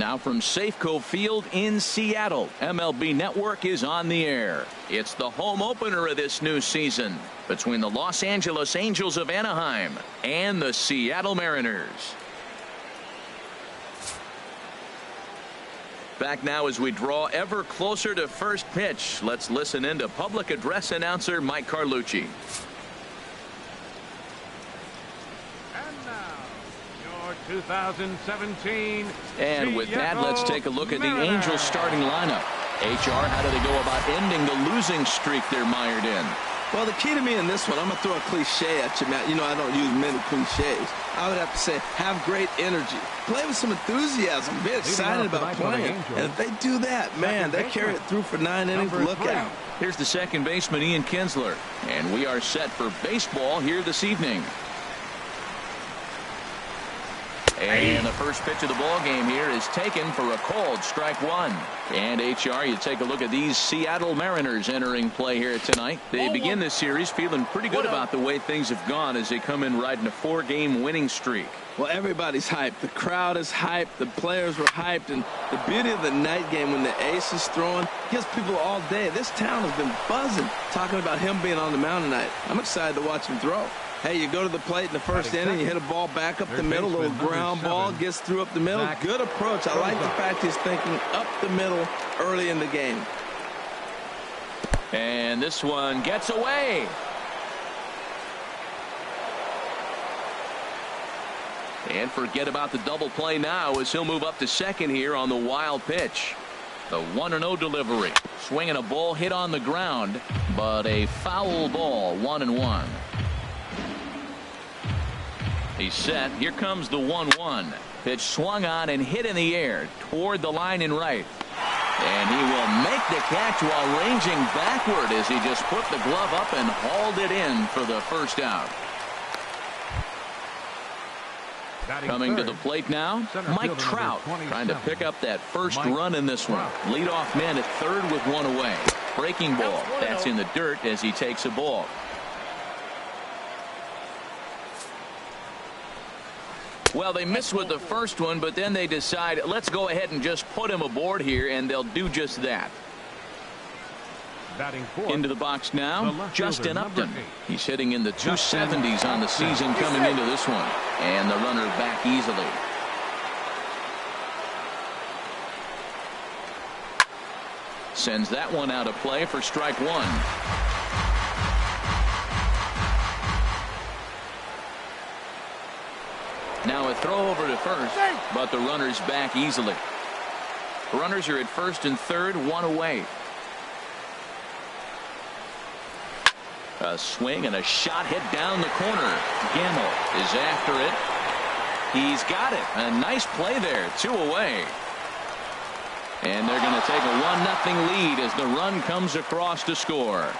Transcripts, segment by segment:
Now from Safeco Field in Seattle, MLB Network is on the air. It's the home opener of this new season between the Los Angeles Angels of Anaheim and the Seattle Mariners. Back now as we draw ever closer to first pitch. Let's listen in to public address announcer Mike Carlucci. And now, your 2017. And with that, let's take a look at the Angels starting lineup. HR, how do they go about ending the losing streak they're mired in? Well, the key to me in this one, I'm going to throw a cliche at you, Matt. You know I don't use many cliches. I would have to say, have great energy. Play with some enthusiasm. Be excited about playing. And if they do that, man, they carry it through for 9 innings. Look out. Here's the second baseman, Ian Kinsler. And we are set for baseball here this evening. And the first pitch of the ball game here is taken for a called strike one. And HR, you take a look at these Seattle Mariners entering play here tonight. They begin this series feeling pretty good about the way things have gone as they come in riding a 4-game winning streak. Well, everybody's hyped. The crowd is hyped. The players were hyped. And the beauty of the night game when the ace is throwing gives people all day. This town has been buzzing talking about him being on the mound tonight. I'm excited to watch him throw. Hey, you go to the plate in the first inning, you hit a ball back up the middle, a little ground ball, gets through up the middle. Good approach. I like the fact he's thinking up the middle early in the game. And this one gets away. And forget about the double play now as he'll move up to second here on the wild pitch. The 1-0 delivery. Swinging a ball hit on the ground, but a foul ball, 1-1. He's set. Here comes the 1-1. Pitch swung on and hit in the air toward the line in right. And he will make the catch while ranging backward as he just put the glove up and hauled it in for the first out. Coming to the plate now, Mike Trout trying to pick up that first run in this one. Leadoff man at third with one away. Breaking ball. That's in the dirt as he takes a ball. Well, they missed with the first one, but then they decide, let's go ahead and just put him aboard here, and they'll do just that. Into the box now, Justin Upton. He's hitting in the 270s on the season coming into this one. And the runner back easily. Sends that one out of play for strike one. Now a throw over to first, but the runner's back easily. Runners are at first and third, one away. A swing and a shot hit down the corner. Gamble is after it. He's got it. A nice play there. 2 away. And they're going to take a 1-0 lead as the run comes across to score.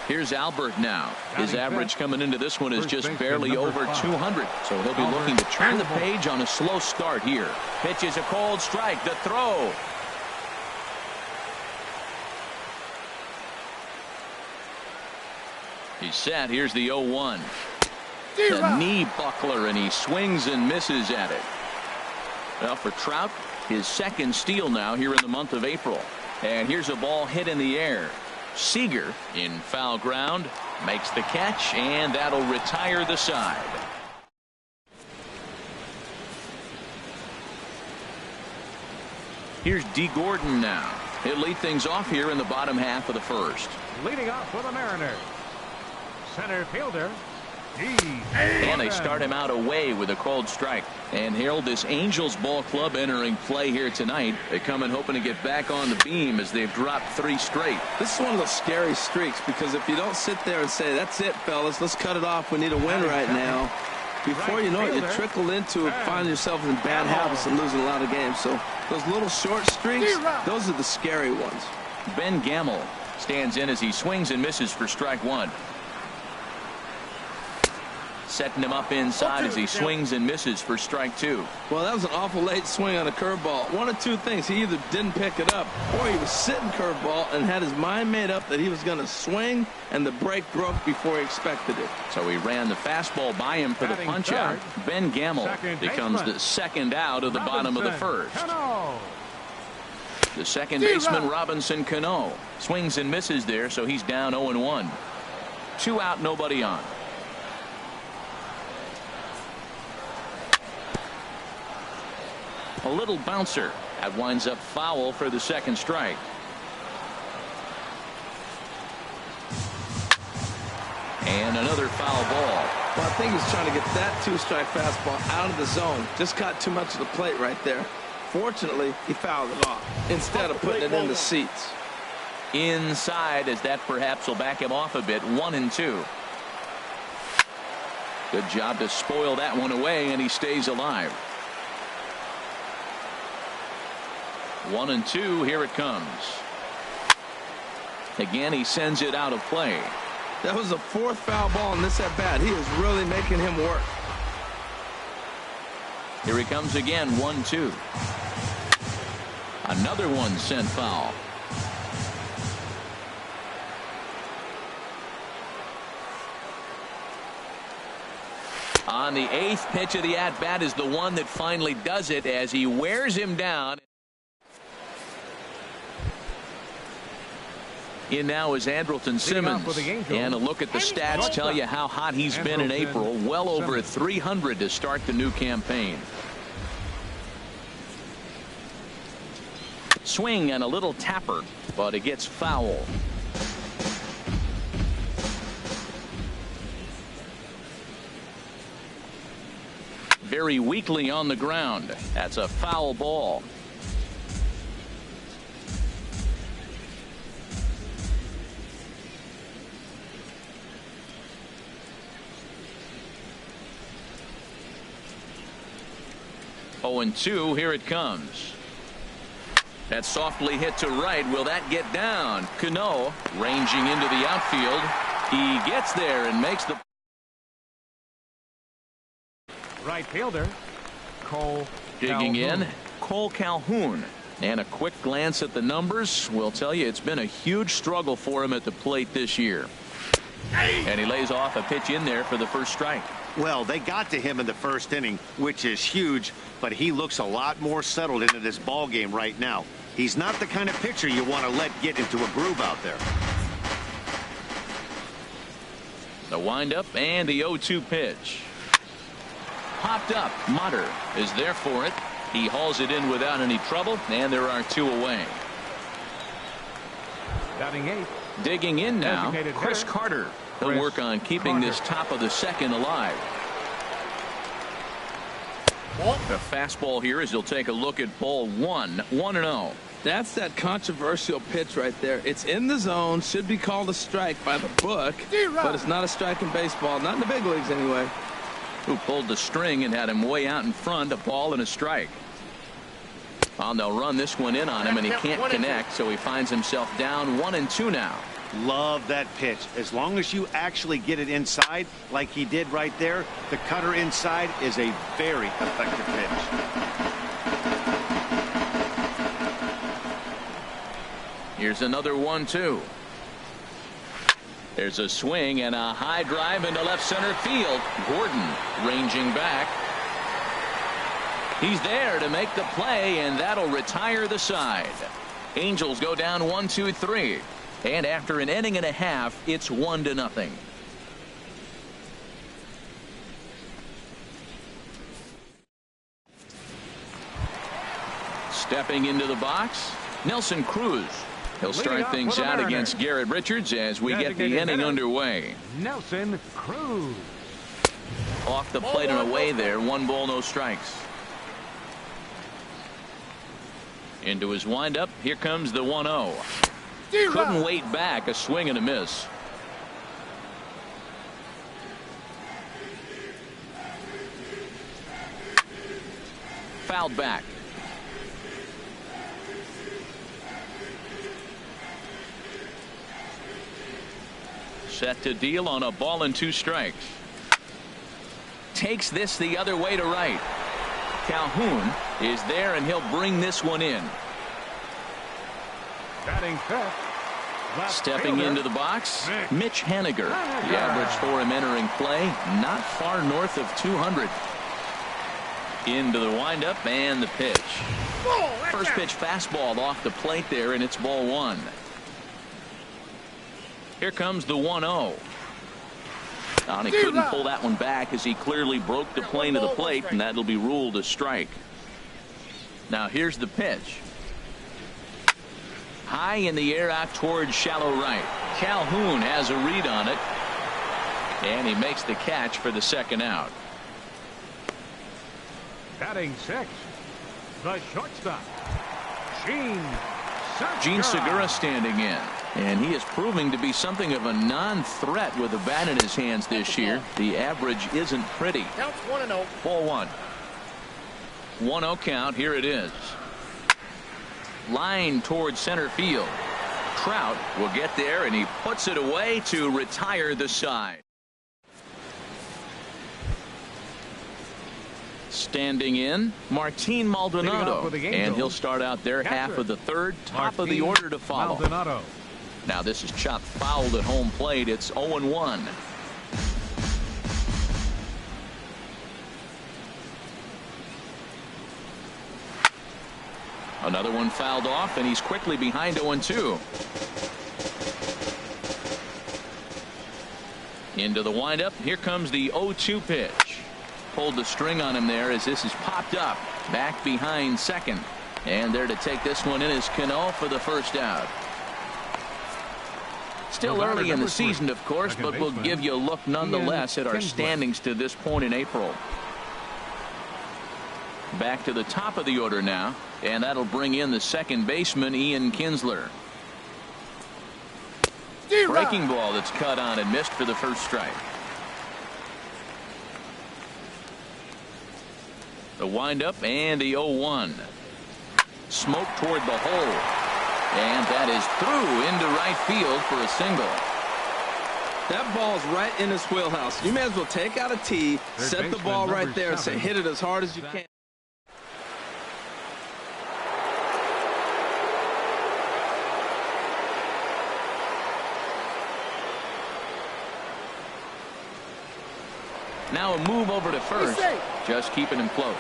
Here's Albert now. His average coming into this one is just barely over 200. So he'll be looking to turn the page on a slow start here. Pitch is a cold strike. The throw. He's set. Here's the 0-1. The knee buckler, and he swings and misses at it. Well, for Trout, his second steal now here in the month of April. And here's a ball hit in the air. Seager in foul ground makes the catch, and that'll retire the side. Here's D. Gordon now. He'll lead things off here in the bottom half of the first. Leading off for the Mariners, center fielder, and they start him out away with a cold strike. And Harold, this Angels ball club entering play here tonight. They come in hoping to get back on the beam as they've dropped 3 straight. This is one of those scary streaks, because if you don't sit there and say, that's it, fellas, let's cut it off, we need a win right now, before you know it, you trickle into find yourself in bad habits and losing a lot of games. So those little short streaks, those are the scary ones. Ben Gamble stands in as he swings and misses for strike one. setting him up inside as he swings and misses for strike 2. Well, that was an awful late swing on a curveball. One of two things. He either didn't pick it up or he was sitting curveball and had his mind made up that he was going to swing, and the break broke before he expected it. So he ran the fastball by him for the punch out. Ben Gamble becomes the second out of the bottom of the first. The second baseman, Robinson Cano, swings and misses there, so he's down 0-1. 2 out, nobody on. A little bouncer. That winds up foul for the second strike. And another foul ball. Well, I think he's trying to get that 2-strike fastball out of the zone. Just got too much of the plate right there. Fortunately, he fouled it off instead of putting it in the seats. Inside, as that perhaps will back him off a bit. 1-2. Good job to spoil that one away, and he stays alive. 1-2. Here it comes. Again, he sends it out of play. That was the 4th foul ball in this at bat. He is really making him work. Here he comes again. 1-2. Another one sent foul. On the 8th pitch of the at-bat is the one that finally does it as he wears him down. In now is Andrelton Simmons, and a look at the stats tell you how hot he's been in April. Well over 300 to start the new campaign. Swing and a little tapper, but it gets foul. Very weakly on the ground. That's a foul ball. Oh, and 2. Here it comes. That's softly hit to right. Will that get down? Cano ranging into the outfield. He gets there and makes the right fielder Cole digging Calhoun. in. Cole Calhoun. And a quick glance at the numbers will tell you it's been a huge struggle for him at the plate this year. And he lays off a pitch in there for the first strike. Well, they got to him in the first inning, which is huge, but he looks a lot more settled into this ball game right now. He's not the kind of pitcher you want to let get into a groove out there. The windup and the 0-2 pitch. Popped up. Motter is there for it. He hauls it in without any trouble, and there are 2 away. Batting 8. Digging in now, Designated Chris hitter, Carter. He'll Chris work on keeping Carter. this top of the second alive. The fastball here as he'll take a look at ball 1. 1-0. That's that controversial pitch right there. It's in the zone, should be called a strike by the book, but it's not a strike in baseball, not in the big leagues anyway. Who pulled the string and had him way out in front, a ball and a strike. Well, they'll run this one in on him, and he can't connect, so he finds himself down 1-2 now. Love that pitch. As long as you actually get it inside like he did right there, the cutter inside is a very effective pitch. Here's another 1-2. There's a swing and a high drive into left center field. Gordon ranging back. He's there to make the play, and that'll retire the side. Angels go down 1-2-3. And after an inning and a half, it's 1-0. Stepping into the box, Nelson Cruz. He'll start things out against Garrett Richards as we get the inning underway. Nelson Cruz. Off the plate and away there. 1 ball, no strikes. Into his windup. Here comes the 1-0. Couldn't wait back. A swing and a miss. Fouled back. Set to deal on a ball and 2 strikes. takes this the other way to right. Calhoun is there, and he'll bring this one in. Batting fifth. Stepping into the box, Mitch Haniger. The average for him entering play, not far north of 200. Into the windup and the pitch. First pitch fastball off the plate there, and it's ball one. Here comes the 1-0. And he couldn't pull that one back as he clearly broke the plane of the plate, and that'll be ruled a strike. Now here's the pitch. High in the air out towards shallow right. Calhoun has a read on it, and he makes the catch for the second out. Batting sixth, the shortstop, Gene Segura standing in, and he is proving to be something of a non-threat with a bat in his hands this year. The average isn't pretty. Counts 1-0. Ball one. 1-0 count. Here it is. Line towards center field. Trout will get there, and he puts it away to retire the side. Standing in, Martin Maldonado, and he'll start out their half of the third. Top of the order to follow. Maldonado. Now this is chopped fouled at home plate. It's 0-1. Another one fouled off, and he's quickly behind 0-2. Into the windup. Here comes the 0-2 pitch. Pulled the string on him there as this is popped up. Back behind second. And there to take this one in is Cano for the first out. Still early in the season, of course, but we'll give you a look nonetheless at our standings to this point in April. Back to the top of the order now, and that'll bring in the second baseman, Ian Kinsler. Breaking ball that's cut on and missed for the first strike. The windup and the 0-1. Smoke toward the hole. And that is through into right field for a single. That ball's right in his wheelhouse. You may as well take out a tee, set the ball right there, and say hit it as hard as you can. Now a move over to first, just keeping him close.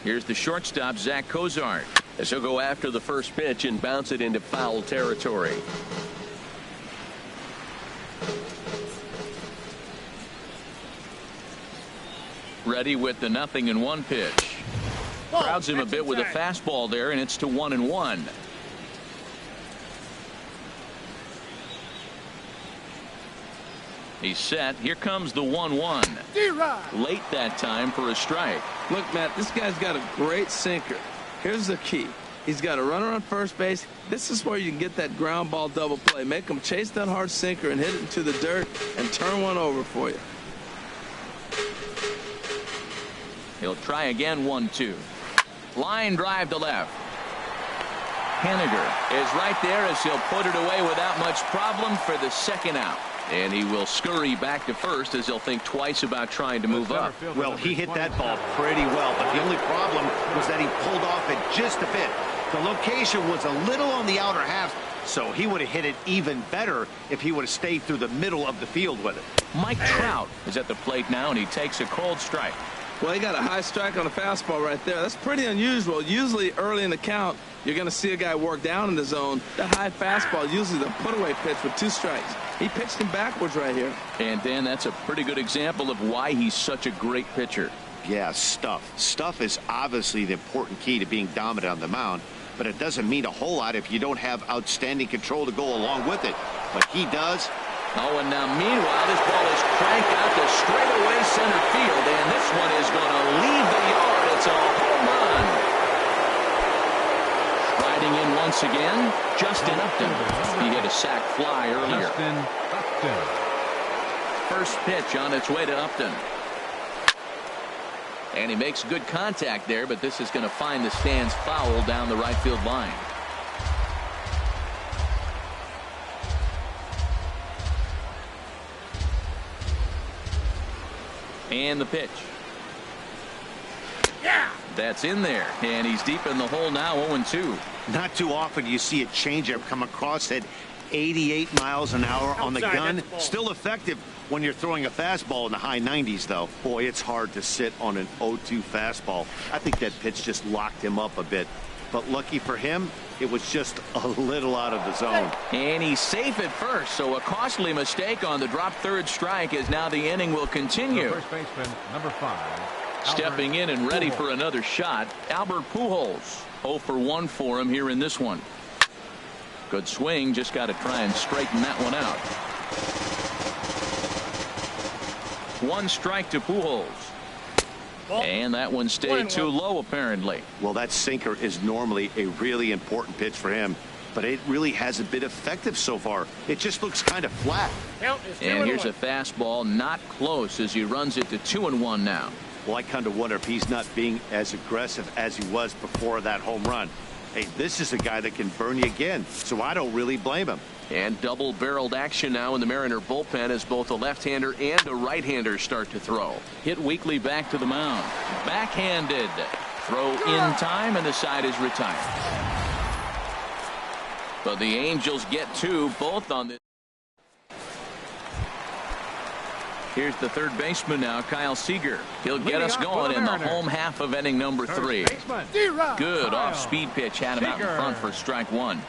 Here's the shortstop, Zach Cozart, as he'll go after the first pitch and bounce it into foul territory. Ready with the 0-1 pitch. Crowds him a bit with a fastball there, and it's to 1-1. He's set. Here comes the 1-1. Late that time for a strike. Look, Matt, this guy's got a great sinker. Here's the key. He's got a runner on first base. This is where you can get that ground ball double play. Make him chase that hard sinker and hit it into the dirt and turn one over for you. He'll try again. 1-2. Line drive to left. Haniger is right there as he'll put it away without much problem for the second out. And he will scurry back to first as he'll think twice about trying to move up. Well, he hit that ball pretty well, but the only problem was that he pulled off it just a bit. The location was a little on the outer half, so he would have hit it even better if he would have stayed through the middle of the field with it. Mike Trout is at the plate now, and he takes a cold strike. Well, he got a high strike on a fastball right there. That's pretty unusual. Usually early in the count, you're going to see a guy work down in the zone. That high fastball, usually the put-away pitch with 2 strikes. He pitched him backwards right here. And, Dan, that's a pretty good example of why he's such a great pitcher. Yeah, stuff. Stuff is obviously the important key to being dominant on the mound, but it doesn't mean a whole lot if you don't have outstanding control to go along with it. But he does. Oh, and now meanwhile, this ball is cranked out to straightaway center field, and this one is going to leave the yard. It's a home run. Riding in once again, Justin Upton. He hit a sac fly earlier. Justin Upton. First pitch on its way to Upton. And he makes good contact there, but this is going to find the stands foul down the right field line. And the pitch. Yeah. That's in there. And he's deep in the hole now, 0-2. Not too often you see a changeup come across at 88 miles an hour on the gun. Still effective when you're throwing a fastball in the high 90s, though. Boy, it's hard to sit on an 0-2 fastball. I think that pitch just locked him up a bit. But lucky for him, it was just a little out of the zone. And he's safe at first, so a costly mistake on the drop third strike as now the inning will continue. First baseman, number 5. Stepping in and ready for another shot, Albert Pujols. 0 for 1 for him here in this one. Good swing, just got to try and straighten that one out. 1 strike to Pujols. And that one stayed too low, apparently. Well, that sinker is normally a really important pitch for him, but it really hasn't been effective so far. It just looks kind of flat. And here's a fastball not close as he runs it to 2-1 now. Well, I kind of wonder if he's not being as aggressive as he was before that home run. Hey, this is a guy that can burn you again, so I don't really blame him. And double-barreled action now in the Mariner bullpen as both a left-hander and a right-hander start to throw. Hit weakly back to the mound. Backhanded. Throw in time, and the side is retired. But the Angels get 2, both on this. Here's the third baseman now, Kyle Seager. He'll get us going in the home half of inning number 3. Good off-speed pitch had him out in front for strike 1.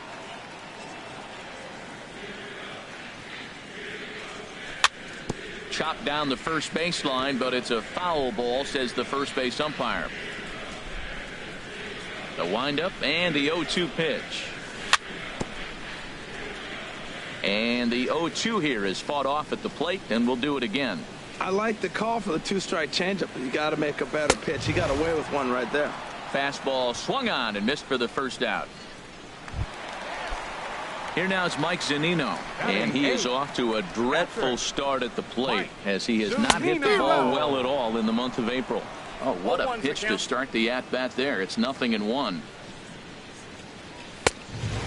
Chopped down the first baseline, but it's a foul ball, says the first base umpire. The windup and the 0-2 pitch. And the 0-2 here is fought off at the plate, and we'll do it again. I like the call for the 2-strike changeup, but you got to make a better pitch. He got away with one right there. Fastball swung on and missed for the first out. Here now is Mike Zunino, and he is off to a dreadful start at the plate as he has not hit the ball well at all in the month of April. Oh, what a pitch to start the at-bat there. It's 0-1.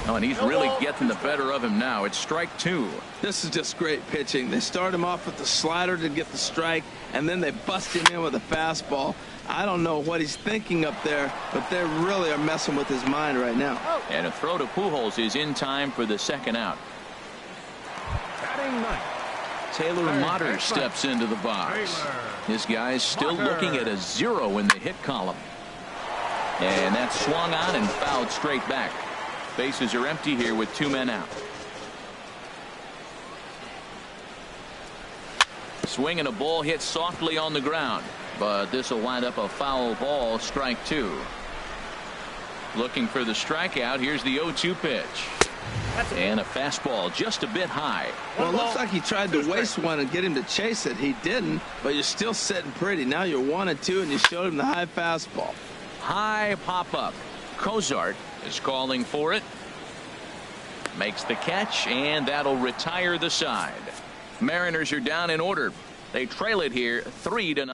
Oh, and he's really getting the better of him now. It's strike 2. This is just great pitching. They start him off with the slider to get the strike, and then they bust him in with a fastball. I don't know what he's thinking up there, but they really are messing with his mind right now. And a throw to Pujols is in time for the second out. Taylor Motter steps into the box. This guy's still looking at a 0 in the hit column. And that's swung on and fouled straight back. Bases are empty here with 2 men out. Swing and a ball hit softly on the ground, but this will wind up a foul ball, strike 2. Looking for the strikeout. Here's the 0-2 pitch. And a fastball just a bit high. Well, it looks like he tried to waste one and get him to chase it. He didn't, but you're still sitting pretty. Now you're 1-2, and you showed him the high fastball. High pop-up. Cozart is calling for it. Makes the catch, and that'll retire the side. Mariners are down in order. They trail it here 3-0.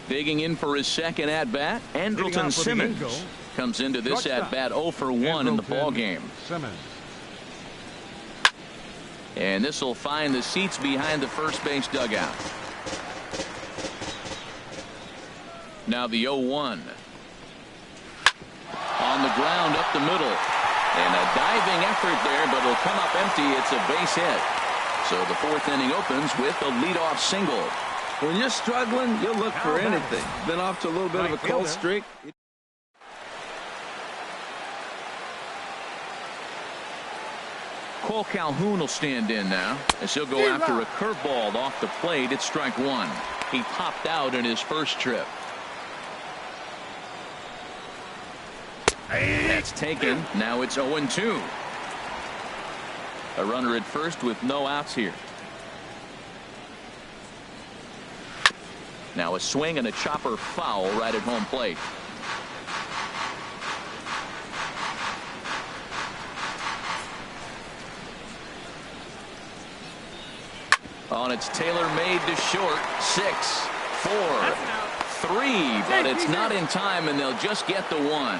Digging in for his second at-bat, Andrelton Simmons comes into this at-bat 0 for 1 in the ballgame. And this will find the seats behind the first base dugout. Now the 0-1. On the ground up the middle. And a diving effort there, but it'll come up empty. It's a base hit. So the 4th inning opens with a leadoff single. When you're struggling, you'll look for anything. Been off to a little bit of a cold streak. Cole Calhoun will stand in now as he'll go after a curveball off the plate. It's strike 1. He popped out in his first trip. That's taken. Now it's 0-2. A runner at first with no outs here. Now a swing and a chopper foul right at home plate. Oh, and it's Taylor made to short. 6, 4, 3, but it's not in time, and they'll just get the 1.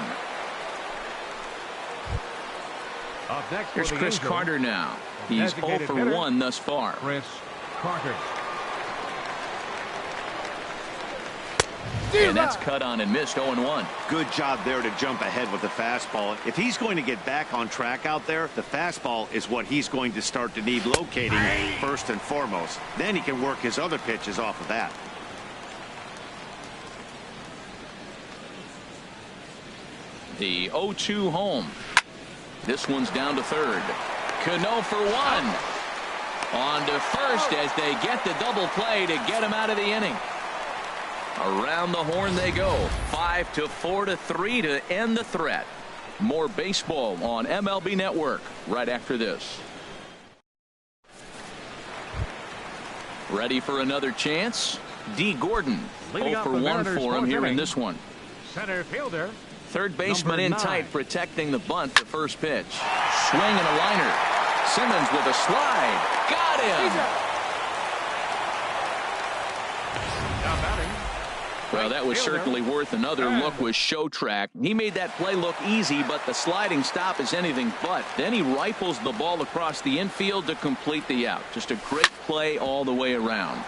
Up next Here's for the Chris Angels, Carter now. He's 0 designated for hitter, 1 thus far. Chris Carter. And that's cut on and missed 0-1. Good job there to jump ahead with the fastball. If he's going to get back on track out there, the fastball is what he's going to start to need locating first and foremost. Then he can work his other pitches off of that. The 0-2 home. This one's down to third. Cano for 1. On to first as they get the double play to get him out of the inning. Around the horn they go. 5-4-3 to end the threat. More baseball on MLB Network right after this. Ready for another chance? D. Gordon. 0 for 1 for him here in this one. Center fielder. Third baseman in tight, protecting the bunt to first pitch. Swing and a liner. Simmons with a slide. Got him. Well, that was certainly worth another look with Showtrack. He made that play look easy, but the sliding stop is anything but. Then he rifles the ball across the infield to complete the out. Just a great play all the way around.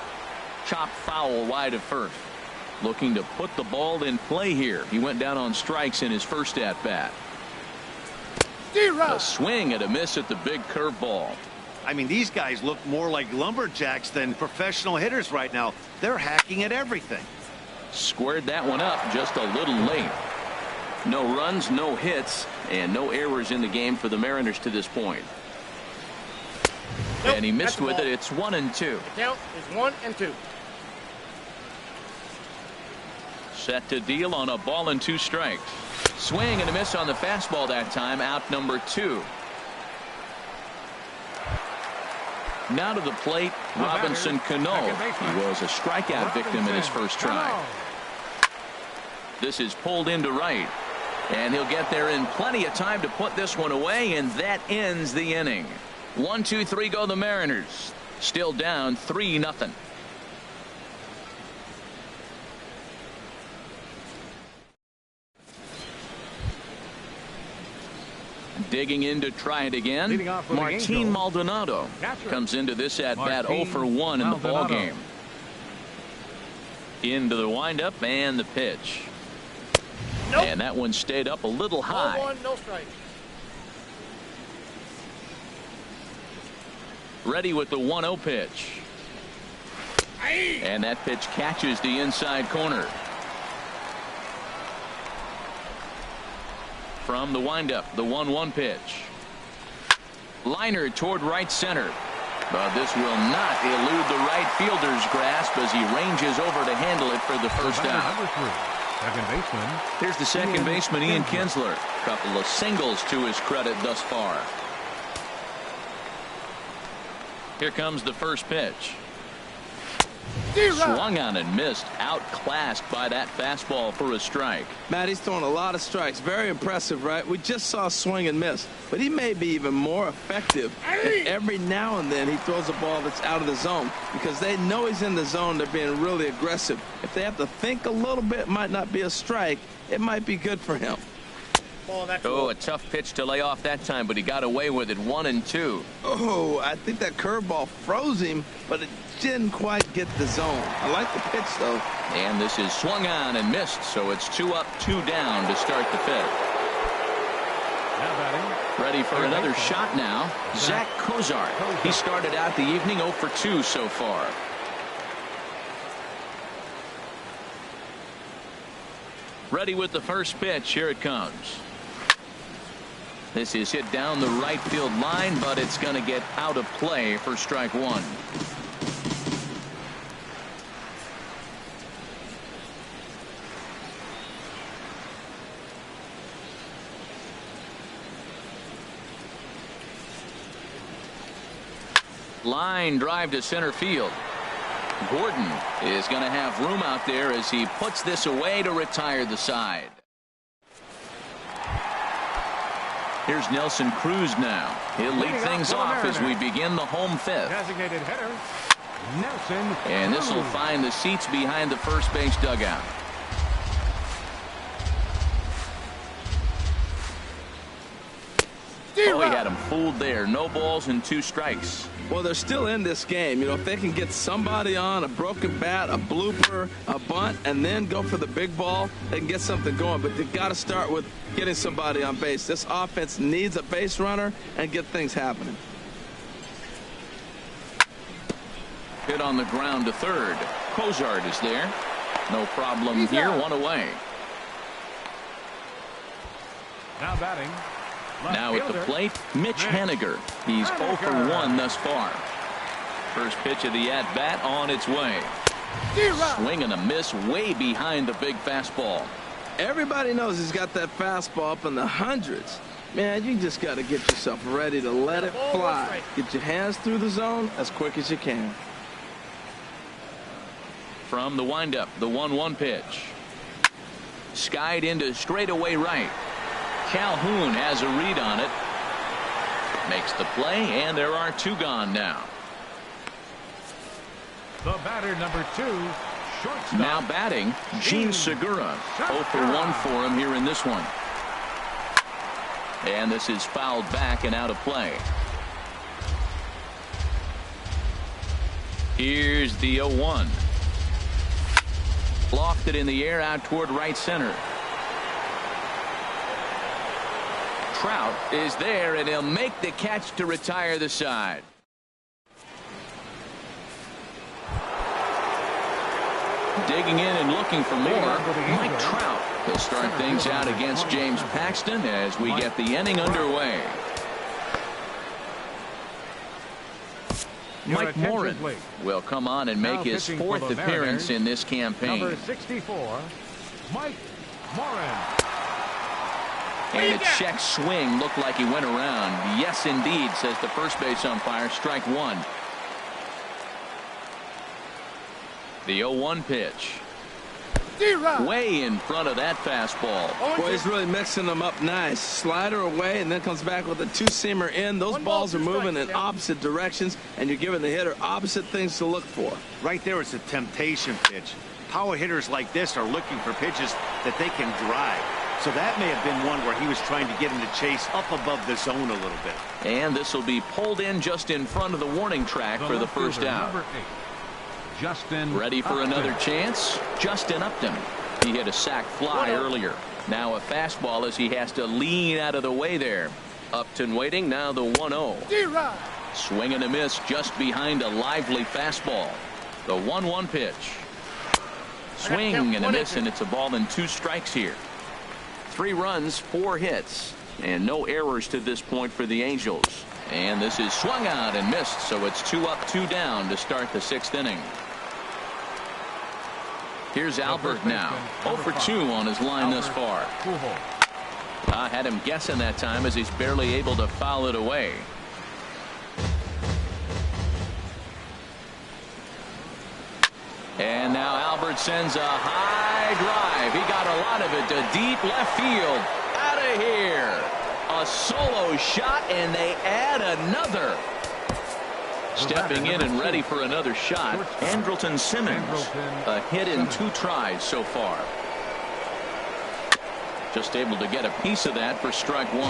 Chopped foul wide of first. Looking to put the ball in play here. He went down on strikes in his first at-bat. A swing and a miss at the big curveball. I mean, these guys look more like lumberjacks than professional hitters right now. They're hacking at everything. Squared that one up just a little late. No runs, no hits, and no errors in the game for the Mariners to this point. Nope, and he missed with ball. it. It's 1-2. The count is 1-2. Set to deal on a ball and 2 strikes. Swing and a miss on the fastball that time. Out number 2. Now to the plate, Robinson Cano. He was a strikeout victim in his first try. This is pulled into right. And he'll get there in plenty of time to put this one away, and that ends the inning. 1-2-3 go the Mariners. Still down 3-0. Digging in to try it again. Martin Maldonado comes into this at bat 0 for 1 in the ball game. Into the windup and the pitch. Nope. And that one stayed up a little high. 1-1, no strike. Ready with the 1-0 pitch. And that pitch catches the inside corner. From the windup, the 1-1 pitch. Liner toward right center. But this will not elude the right fielder's grasp as he ranges over to handle it for the first out. Second baseman. Here's the second baseman, Ian Kinsler. Couple of singles to his credit thus far. Here comes the first pitch. Swung on and missed. Outclassed by that fastball for a strike. Matt, he's throwing a lot of strikes. Very impressive, right? We just saw swing and miss. But he may be even more effective if every now and then he throws a ball that's out of the zone. Because they know he's in the zone. They're being really aggressive. If they have to think a little bit, it might not be a strike. It might be good for him. Oh, a tough pitch to lay off that time, but he got away with it. 1-2. Oh, I think that curveball froze him, but it didn't quite get the zone. I like the pitch, though. And this is swung on and missed, so it's 2 up, 2 down to start the 5th. Ready for another shot now. Zach Kozart. He started out the evening 0 for 2 so far. Ready with the first pitch. Here it comes. This is hit down the right field line, but it's going to get out of play for strike 1. Line drive to center field. Gordon is going to have room out there as he puts this away to retire the side. Here's Nelson Cruz now. He'll lead things off as we begin the home 5th. Designated hitter, Nelson Cruz. And this will find the seats behind the first base dugout. Oh, he had had him fooled there. No balls and 2 strikes. Well, they're still in this game. You know, if they can get somebody on, a broken bat, a blooper, a bunt, and then go for the big ball, they can get something going. But they've got to start with getting somebody on base. This offense needs a base runner and get things happening. Hit on the ground to third. Cozart is there. No problem here. 1 away. Now batting. Now at the plate, Mitch Haniger. He's 0 for 1 thus far. First pitch of the at-bat on its way. Swing and a miss way behind the big fastball. Everybody knows he's got that fastball up in the hundreds. Man, you just got to get yourself ready to let it fly. Get your hands through the zone as quick as you can. From the windup, the 1-1 pitch. Skied into straightaway right. Calhoun has a read on it. Makes the play, and there are 2 gone now. The batter, number 2, shortstop. Now batting, Gene Segura. 0 for 1 for him here in this one. And this is fouled back and out of play. Here's the 0-1. Lofted in the air out toward right center. Trout is there, and he'll make the catch to retire the side. Digging in and looking for more, Mike Trout. He'll start things out against James Paxton as we get the inning underway. Mike Morin will come on and make his 4th appearance in this campaign. Number 64, Mike Morin. And a check swing looked like he went around. Yes, indeed, says the first base umpire. Strike 1. The 0-1 pitch. Way in front of that fastball. Boy, he's really mixing them up nice. Slider away and then comes back with a 2-seamer in. Those balls are moving in opposite directions, and you're giving the hitter opposite things to look for. Right there is a temptation pitch. Power hitters like this are looking for pitches that they can drive. So that may have been one where he was trying to get him to chase up above the zone a little bit. And this will be pulled in just in front of the warning track for the first out. Number 8, Justin ready for Upton. another chance. Justin Upton. He hit a sac fly earlier. Now a fastball as he has to lean out of the way there. Upton waiting. Now the 1-0. Swing and a miss just behind a lively fastball. The 1-1 pitch. Swing and a miss, and it's a ball and 2 strikes here. 3 runs, 4 hits, and no errors to this point for the Angels. And this is swung out and missed, so it's 2 up, 2 down to start the 6th inning. Here's Albert now. 0 for 2 on his line thus far. I had him guessing that time as he's barely able to foul it away. And now Albert sends a high drive. He got a lot of it to deep left field. Out of here. A solo shot, and they add another. Stepping in and ready for another shot, Andrelton Simmons. A hit in 2 tries so far. Just able to get a piece of that for strike 1.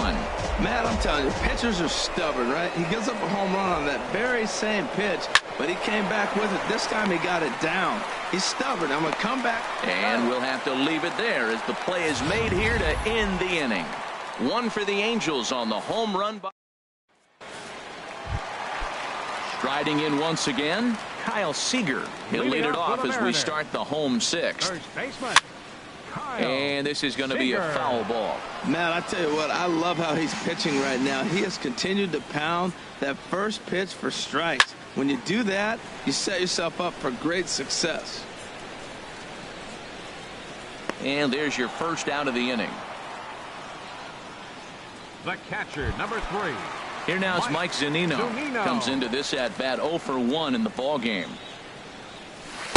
Man, I'm telling you, pitchers are stubborn, right? He gives up a home run on that very same pitch, but he came back with it. This time he got it down. He's stubborn. I'm going to come back. And we'll have to leave it there as the play is made here to end the inning. 1 for the Angels on the home run. Striding in once again, Kyle Seager. He'll lead it off as we start the home 6th. First baseman, Kyle And this is going to be a foul ball. Man, I tell you what, I love how he's pitching right now. He has continued to pound that first pitch for strikes. When you do that, you set yourself up for great success. And there's your first out of the inning. The catcher, number 3. Here now is Mike Zunino. Comes into this at bat 0 for 1 in the ball game.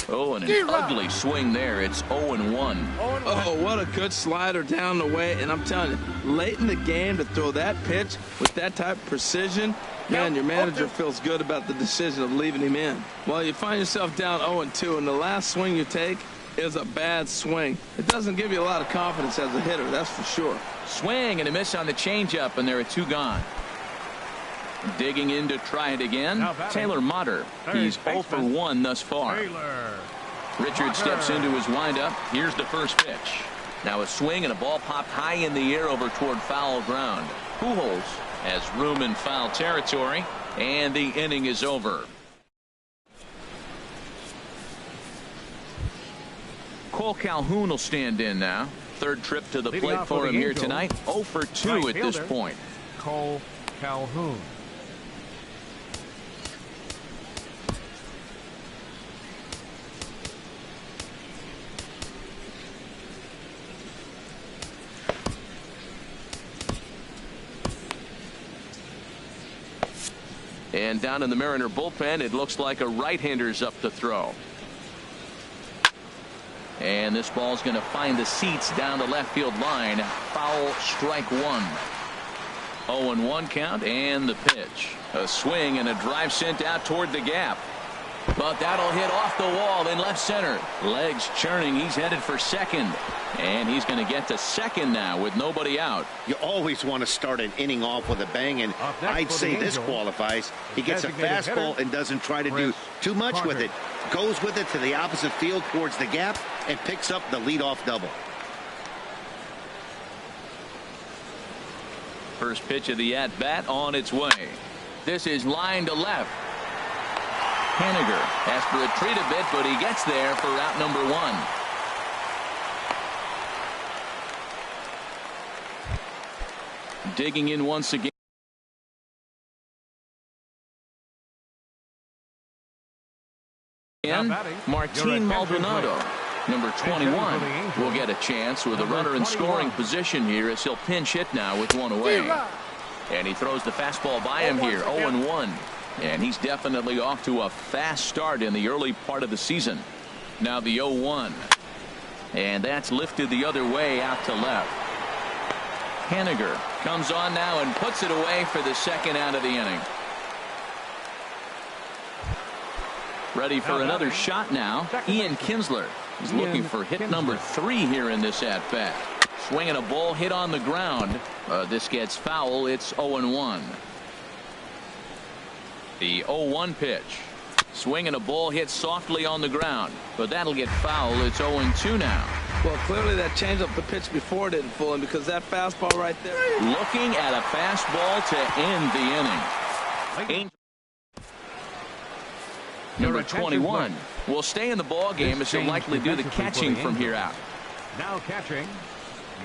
Oh, and an ugly swing there. It's 0-1. Oh, what a good slider down the way. And I'm telling you, late in the game to throw that pitch with that type of precision, man, your manager feels good about the decision of leaving him in. Well, you find yourself down 0-2, and the last swing you take is a bad swing. It doesn't give you a lot of confidence as a hitter, that's for sure. Swing and a miss on the changeup, and there are 2 gone. Digging in to try it again, Taylor Motter. He's 0 for 1 thus far. Richard steps into his windup. Here's the first pitch. Now a swing and a ball popped high in the air over toward foul ground. Pujols has room in foul territory, and the inning is over. Cole Calhoun will stand in now. Third trip to the plate for him here tonight. 0 for 2 at this point. Cole Calhoun. And down in the Mariner bullpen, it looks like a right-hander's up to throw. And this ball's going to find the seats down the left field line. Foul, strike one. 0-1 count, and the pitch. A swing and a drive sent out toward the gap. But that'll hit off the wall in left center. Legs churning. He's headed for second. And he's going to get to second now with nobody out. You always want to start an inning off with a bang, and I'd say this qualifies. He gets a fastball and doesn't try to do too much with it. Goes with it to the opposite field towards the gap and picks up the leadoff double. First pitch of the at-bat on its way. This is line to left. Haniger has to retreat a bit, but he gets there for out number one. Digging in once again. Martin Maldonado, number 21, will get a chance with a runner in scoring position here as he'll pinch hit now with one away. And he throws the fastball by him here, 0-1. And he's definitely off to a fast start in the early part of the season. Now the 0-1. And that's lifted the other way out to left. Haniger comes on now and puts it away for the second out of the inning. Ready for another shot now. Ian Kinsler is looking for hit number 3 here in this at-bat. Swinging a ball hit on the ground. This gets foul. It's 0-1. The 0-1 pitch. Swinging a ball hit softly on the ground, but that'll get foul. It's 0-2 now. Well, clearly that changeup the pitch before didn't fool him, because that fastball right there. Looking at a fastball to end the inning. Number 21 will stay in the ball game as he'll likely do the catching from here out. Now catching.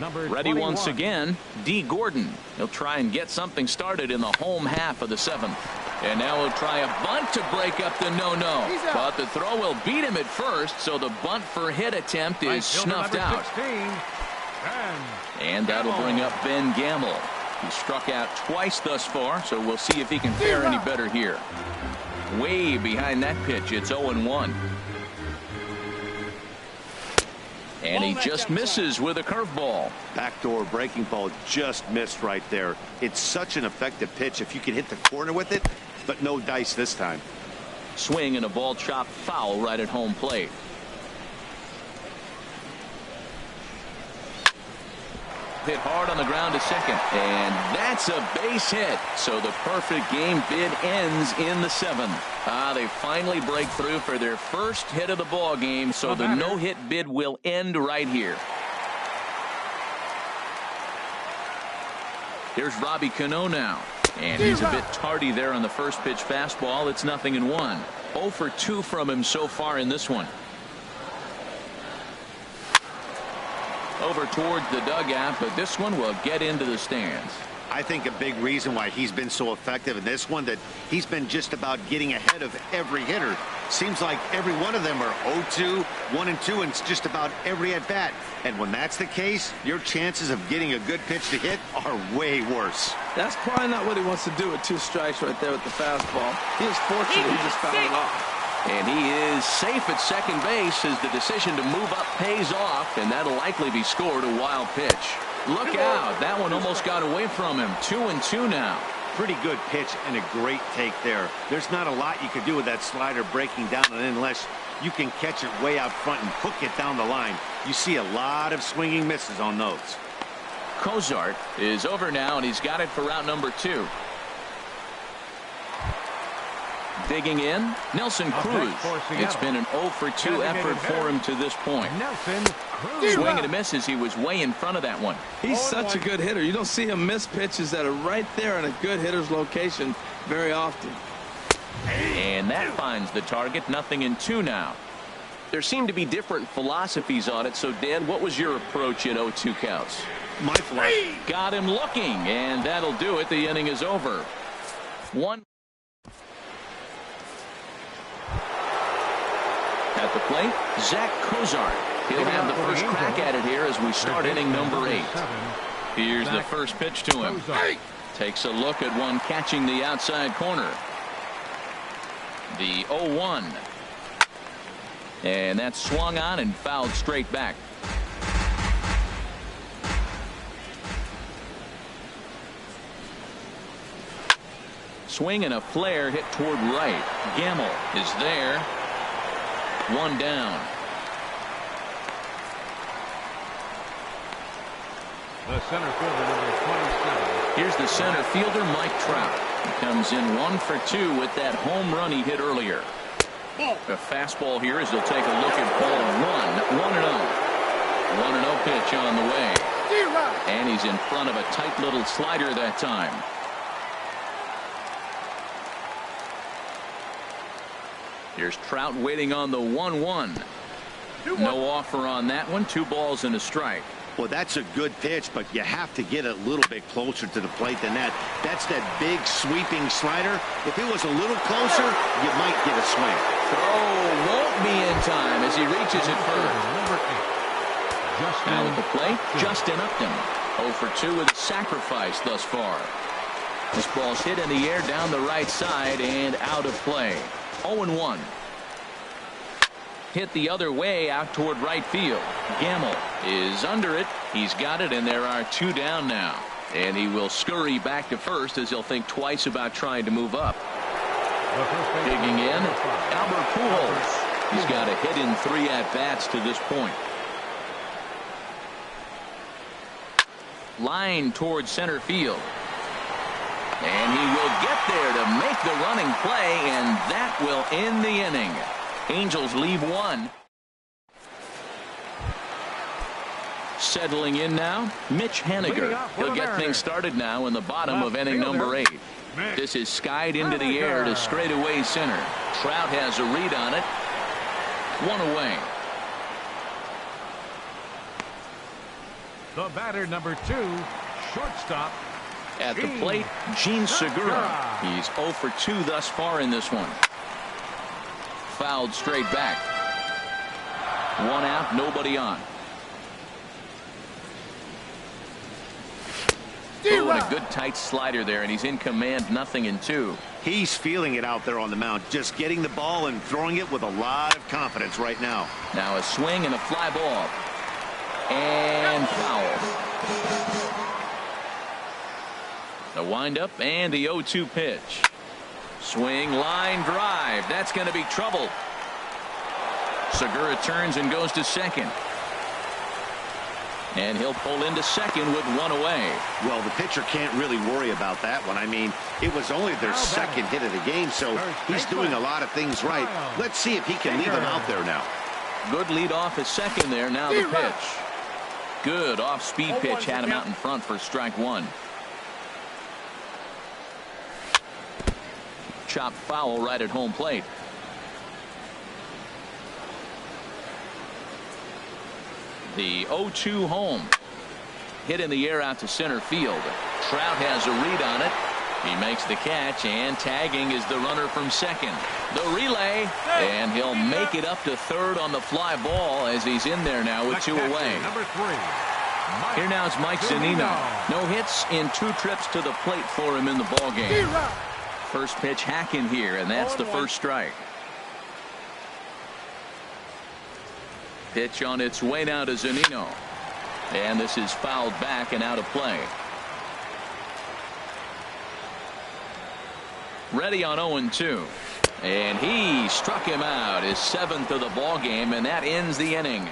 Number Ready 21. once again, D. Gordon. He'll try and get something started in the home half of the 7th. And now he'll try a bunt to break up the no-no. But the throw will beat him at first, so the bunt for hit attempt is snuffed out. 16, and that'll bring up Ben Gamble. He struck out twice thus far, so we'll see if he can fare any better here. Way behind that pitch, it's 0-1. And he just misses with a curveball. Backdoor breaking ball just missed right there. It's such an effective pitch if you can hit the corner with it, but no dice this time. Swing and a ball chopped foul right at home plate. Hit hard on the ground to second, and that's a base hit. So the perfect game bid ends in the 7th. They finally break through for their first hit of the ball game, so the no-hit bid will end right here. Here's Robbie Cano now, and he's a bit tardy there on the first pitch fastball. It's 0-1. 0 for 2 from him so far in this one. Over towards the dugout, but this one will get into the stands. I think a big reason why he's been so effective in this one, that he's been just about getting ahead of every hitter. Seems like every one of them are 0-2, 1-2, and it's just about every at bat. And when that's the case, your chances of getting a good pitch to hit are way worse. That's probably not what he wants to do with 2 strikes right there with the fastball. He was fortunate he just fouled it off. And he is safe at second base as the decision to move up pays off, and that'll likely be scored a wild pitch. Look out. That one almost got away from him. 2-2 now. Pretty good pitch and a great take there. There's not a lot you can do with that slider breaking down, and unless you can catch it way out front and hook it down the line, you see a lot of swinging misses on those. Cozart is over now, and he's got it for route number 2. Digging in, Nelson Cruz. It's been an 0 for 2 effort for him to this point. Nelson Cruz. Swing and a miss as he was way in front of that one. He's such a good hitter. You don't see him miss pitches that are right there in a good hitter's location very often. And that finds the target. 0-2 now. There seem to be different philosophies on it. So, Dan, what was your approach at 0-2 counts? My philosophy. Got him looking, and that'll do it. The inning is over. One. At the plate, Zach Cozart. He'll have the first crack at it here as we start inning number 8. Here's the first pitch to him. Takes a look at one catching the outside corner. The 0-1. And that's swung on and fouled straight back. Swing and a flare hit toward right. Gamble is there. One down. The center fielder, number 27. Here's the center fielder, Mike Trout. He comes in 1 for 2 with that home run he hit earlier. A fastball here as he'll take a look at ball 1. 1-0. 1-0 pitch on the way. And he's in front of a tight little slider that time. Here's Trout waiting on the 1-1. No offer on that one. 2 balls and a strike. Well, that's a good pitch, but you have to get a little bit closer to the plate than that. That's that big sweeping slider. If it was a little closer, you might get a swing. Throw won't be in time as he reaches it first. Now at the plate, Justin Upton. 0 for 2 with a sacrifice thus far. This ball's hit in the air down the right side and out of play. 0-1. Hit the other way out toward right field. Gamble is under it. He's got it, and there are 2 down now. And he will scurry back to first as he'll think twice about trying to move up. Digging in, Albert Pujols. He's got a hit in 3 at-bats to this point. Line towards center field. And he will get there to make the running play, and that will end the inning. Angels leave 1. Settling in now, Mitch Haniger. He'll get things started now in the bottom of inning number 8. This is skied into the air to straightaway center. Trout has a read on it. 1 away. The batter, number 2, shortstop. At the plate, Gene Segura. He's 0 for 2 thus far in this one. Fouled straight back. 1 out, nobody on. Oh, and a good tight slider there, and he's in command. 0-2. He's feeling it out there on the mound, just getting the ball and throwing it with a lot of confidence right now. Now a swing and a fly ball. And foul. The windup and the 0-2 pitch. Swing, line drive. That's going to be trouble. Segura turns and goes to second. And he'll pull into second with 1 away. Well, the pitcher can't really worry about that one. I mean, it was only their second hit of the game, so he's doing a lot of things right. Let's see if he can leave him out there now. Good lead off at second there. Now the pitch. Good off-speed pitch had him out in front for strike 1. Chop foul right at home plate. The 0-2 home. Hit in the air out to center field. Trout has a read on it. He makes the catch, and tagging is the runner from second. The relay, and he'll make it up to third on the fly ball as he's in there now with 2 away. Number 3. Here now is Mike Zunino. No hits in 2 trips to the plate for him in the ballgame. First pitch hacking here, and that's the first strike. Pitch on its way now to Zunino. And this is fouled back and out of play. Ready on 0-2. And he struck him out, his 7th of the ball game, and that ends the inning.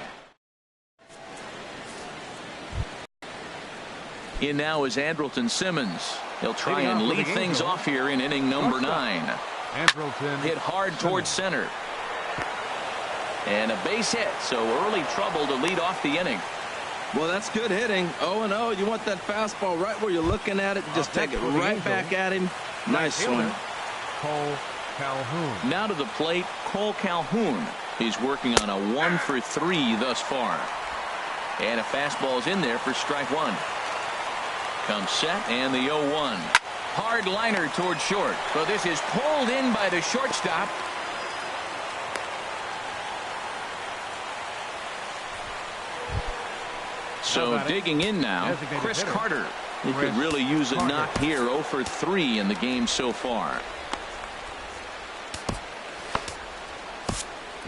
In now is Andrelton Simmons. He'll try and lead things off here in inning number 9. Hit hard towards center. And a base hit, so early trouble to lead off the inning. Well, that's good hitting. 0-0. You want that fastball right where you're looking at it. Just take it right back at him. Nice swing. Cole Calhoun. Now to the plate, Cole Calhoun. He's working on a 1-for-3 thus far. And a fastball's in there for strike one. Comes set and the 0-1. Hard liner towards short. So this is pulled in by the shortstop. So digging in now, Chris Carter. He could really use a knock here. 0-for-3 in the game so far.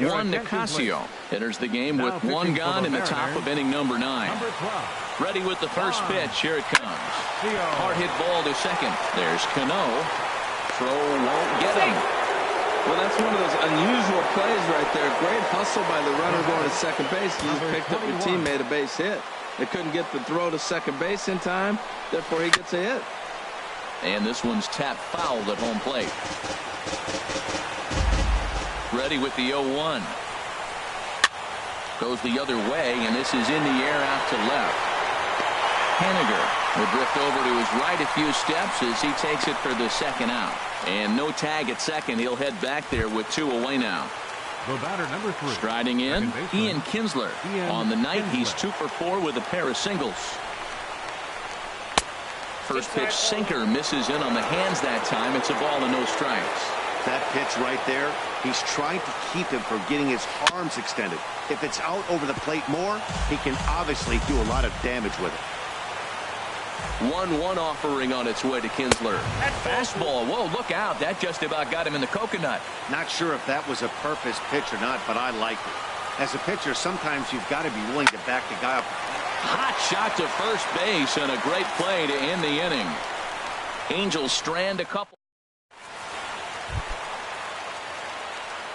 Juan Nicasio enters the game with one gone in the top of inning number 9. Ready with the first pitch. Here it comes. Hard hit ball to second. There's Cano. Throw won't get him. Well, that's one of those unusual plays right there. Great hustle by the runner going to second base. You just picked up your teammate a base hit. They couldn't get the throw to second base in time. Therefore, he gets a hit. And this one's tapped foul at home plate. Ready with the 0-1. Goes the other way, and this is in the air out to left. Henniger will drift over to his right a few steps as he takes it for the second out. And no tag at second. He'll head back there with 2 away now. The batter, number 3. Striding in, Ian Kinsler. On the night, he's 2-for-4 with a pair of singles. First pitch sinker misses in on the hands that time. It's a ball and no strikes. That pitch right there, he's trying to keep him from getting his arms extended. If it's out over the plate more, he can obviously do a lot of damage with it. 1-1 offering on its way to Kinsler. Fastball. Whoa, look out. That just about got him in the coconut. Not sure if that was a purpose pitch or not, but I like it. As a pitcher, sometimes you've got to be willing to back the guy up. Hot shot to first base and a great play to end the inning. Angels strand a couple.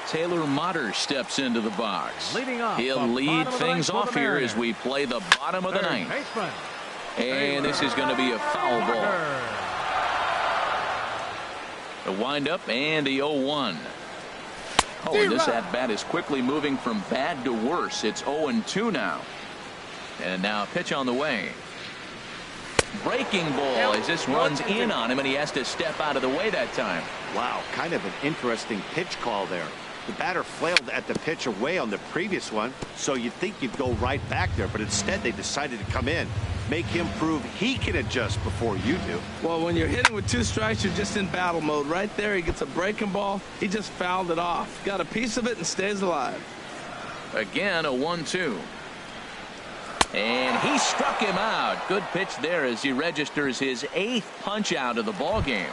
Taylor Motter steps into the box. He'll lead things off here as we play the bottom of the ninth. And this is going to be a foul ball. The windup and the 0-1. Oh, and this at-bat is quickly moving from bad to worse. It's 0-2 now. And now a pitch on the way. Breaking ball as this runs in on him, and he has to step out of the way that time. Wow, kind of an interesting pitch call there. The batter flailed at the pitch away on the previous one, so you'd think you'd go right back there, but instead they decided to come in, make him prove he can adjust before you do. Well, when you're hitting with 2 strikes, you're just in battle mode. Right there, he gets a breaking ball. He just fouled it off. Got a piece of it and stays alive. Again, a 1-2. And he struck him out. Good pitch there as he registers his 8th punch out of the ball game.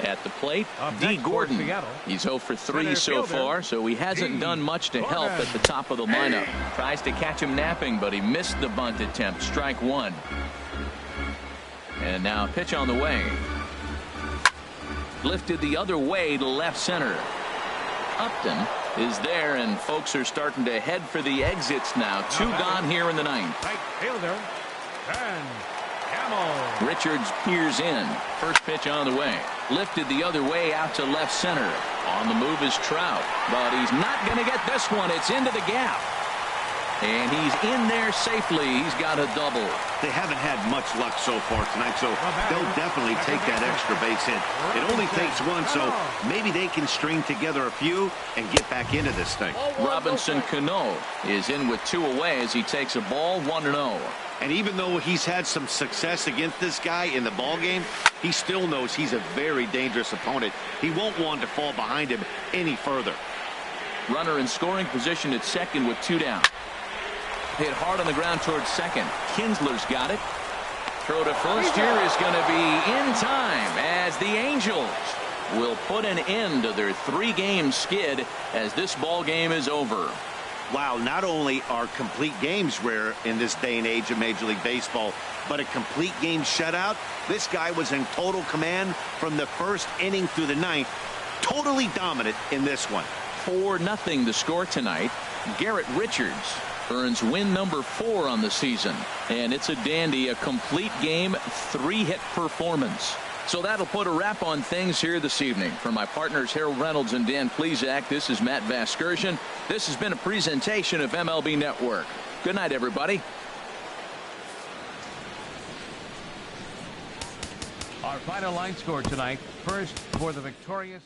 At the plate, D. Gordon. He's 0-for-3 so far, so he hasn't done much to help at the top of the lineup. Tries to catch him napping, but he missed the bunt attempt. Strike one. And now a pitch on the way. Lifted the other way to left center. Upton is there, and folks are starting to head for the exits now. 2 gone here in the ninth. Richards peers in. First pitch on the way. Lifted the other way out to left center. On the move is Trout, but he's not going to get this one. It's into the gap. And he's in there safely. He's got a double. They haven't had much luck so far tonight, so they'll definitely take that extra base hit. It only takes one, so maybe they can string together a few and get back into this thing. Robinson Cano is in with 2 away as he takes a ball 1-0. And even though he's had some success against this guy in the ball game, he still knows he's a very dangerous opponent. He won't want to fall behind him any further. Runner in scoring position at second with 2 down. Hit hard on the ground towards second. Kinsler's got it. Throw to first here is going to be in time as the Angels will put an end to their 3-game skid as this ball game is over. Wow, not only are complete games rare in this day and age of Major League Baseball, but a complete game shutout. This guy was in total command from the first inning through the ninth. Totally dominant in this one. 4-0 the score tonight. Garrett Richards earns win number 4 on the season. And it's a dandy, a complete game, 3-hit performance. So that'll put a wrap on things here this evening. For my partners Harold Reynolds and Dan Plesac, this is Matt Vasgersian. This has been a presentation of MLB Network. Good night, everybody. Our final line score tonight. First for the victorious